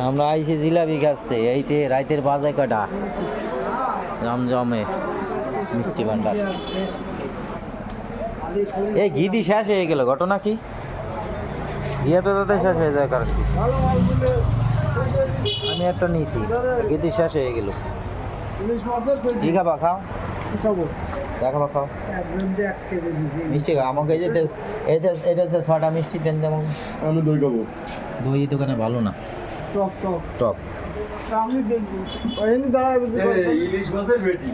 আমরা আইছি জিলাপি গাছতে এইতে রাইতের বাজে কাটা জমজমে মিষ্টি ভান্ডার। এই ঘিটি শেষ হয়ে গেল, ঘটনা কি? ঘিয়া তো তাতে শেষ হয়ে যায় কারণ কি? আমি একটা নিয়েছি, ঘিটি শেষ হয়ে গেল। কি খাবা? খাও, দেখাবা, খাও মিষ্টি খাও। আমাকে এই যে এটা হচ্ছে 6টা মিষ্টি দেন। যেমন আমি দই খাবো। দই দোকানে ভালো না, টক। ইলিশ মাছের পেটি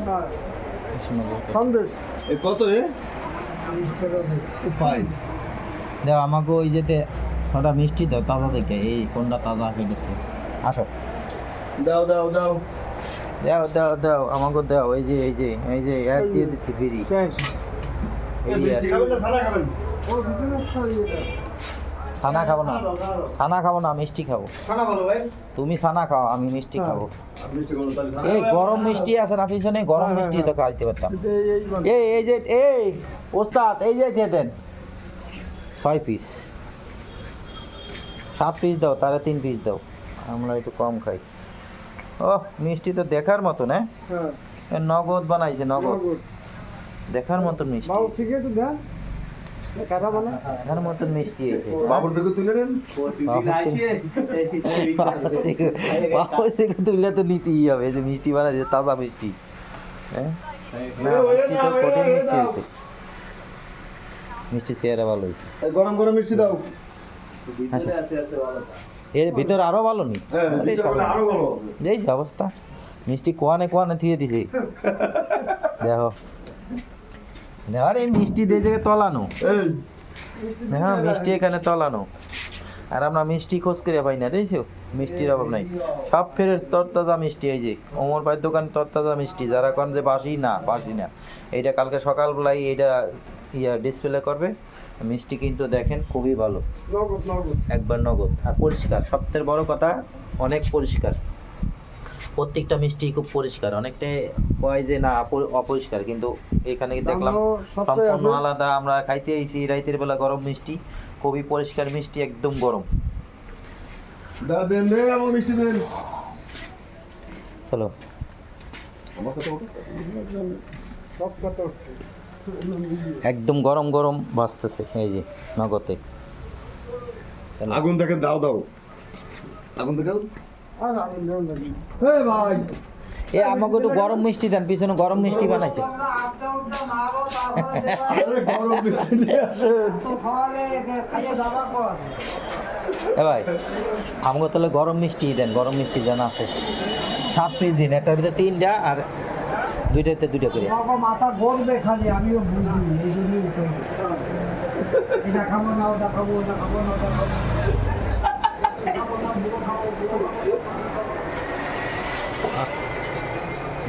কত? দাও আমাকে ওই যেতে 6টা মিষ্টি দাও, তাজা দেখে। এই কোনটা তাজা সেটা আসো, দাও দাও দাও দাও দাও দাও আমাকে দাও। এই যে এই যে এই যে অ্যাড দিয়ে দিচ্ছি ফ্রি। ছানা খাবো না, ছানা খাবো না, মিষ্টি খাবো। তুমি ছানা খাও, আমি মিষ্টি খাবো। এই গরম মিষ্টি আছে না পিছনে? গরম মিষ্টি তো খাইতে পারতাম। এই যে এই ওস্তাদ, এই যে দেন 6 পিস, 7 পিস দাও, তারা 3 পিস দাও, আমরা একটু কম খাই। ও মিষ্টি তো দেখার মতন, হ্যাঁ নগদ বানাইছে, নগদ দেখার মতন মিষ্টি, দেখার মতন মিষ্টি হয়েছে। বাবুর থেকে তুলে নেন। বাবুর থেকে তুলে তো নিতেই হবে, যে মিষ্টি বানাইছে তাজা মিষ্টি। হ্যাঁ না, মিষ্টি তো কঠিন মিষ্টি হয়েছে, মিষ্টি চেহারা ভালো হয়েছে। গরম গরম মিষ্টি দাও। এর ভিতর আরো ভালো নি, আরো ভালো। এই যে অবস্থা, মিষ্টি কোয়ানে কোয়ানে থিয়ে দিছে। দেখো আরে মিষ্টি দিয়ে জায়গায় তলানো, হ্যাঁ মিষ্টি এখানে তলানো, আর আমরা মিষ্টি খোঁজ করে পাই না, দেখছো? মিষ্টির অভাব নাই, সব ফেরে তরতাজা মিষ্টি। এই যে ওমর ভাইয়ের দোকান তরতাজা মিষ্টি, যারা কন যে বাসি না, বাসি না। এইটা কালকে সকালবেলায় এইটা ডিসপ্লে করবে। মিষ্টি কিন্তু দেখেন খুবই ভালো, একবার নগদ আর পরিষ্কার। সবথেকে বড় কথা, অনেক পরিষ্কার। প্রত্যেকটা মিষ্টি খুব পরিষ্কার। অনেকটাই কয় যে না অপরিষ্কার, কিন্তু এখানে দেখলাম সম্পূর্ণ আলাদা। আমরা খাইতে আইছি রাইতের বেলা গরম মিষ্টি, খুবই পরিষ্কার মিষ্টি, একদম গরম। চলো একদম গরম গরম ভাসতেছে, এই যে নগদে। আগুন দেখে দাও দাও, আগুন দেখে ভাই। এ আমাকে একটু গরম মিষ্টি দেন, পিছনে গরম মিষ্টি বানাইছে। এ ভাই আমাকে তাহলে গরম মিষ্টি দেন, গরম মিষ্টি জানা আছে 7 পিস দিন, একটার ভিতরে 3টা আর 2টাতে 2টা করে। মাথা গড়বে খালি, আমিও বুঝি এই জন্যই এটা খাবো না, ওটা খাবো, ওটা খাবো না, ওটা খাবো।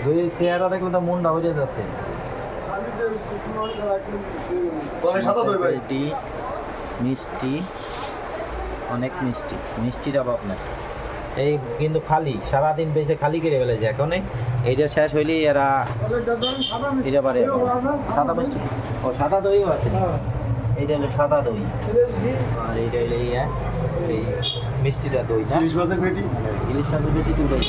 দুই চেহারা দেখলে তো মনটা হয়ে যাচ্ছে। মিষ্টি, অনেক মিষ্টি, মিষ্টির অভাব নাই। এই কিন্তু খালি সারাদিন বেঁচে খালি করে ফেলেছে। এখন এইটা শেষ হইলেই এরা এটা পারে। সাদা মিষ্টি, ও সাদা দইও আছে। এইটা হলো সাদা দই, আর এইটা হলো এই মিষ্টিটা দই না। ইলিশ মাছের পেটি, ইলিশ মাছের পেটি দুটোই।